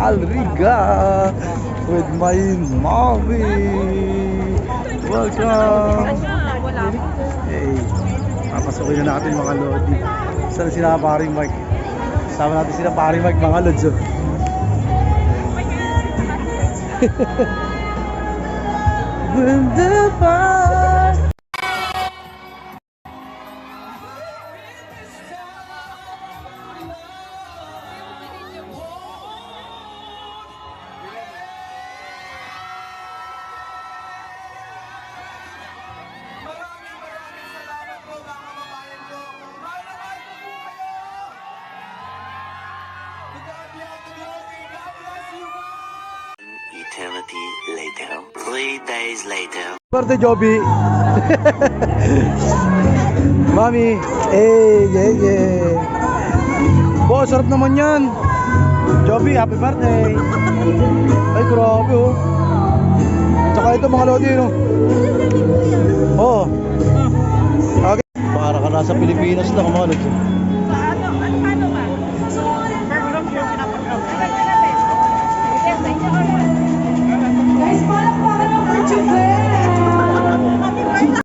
Alriga with my mommy. Welcome. Hey, papasukin na natin mga lodi. Saan sila paring Mike? Sama natin sila paring Mike mga lods. When the fire Eternity later. 3 days later. birthday, Joby. Mami, yeah. Boss, sarap naman yan. Joby, happy birthday. Ay, grabe oh. Tsaka ito mga lodi, no? Oh. Okay. Para ka nasa Pilipinas lang mga lodi.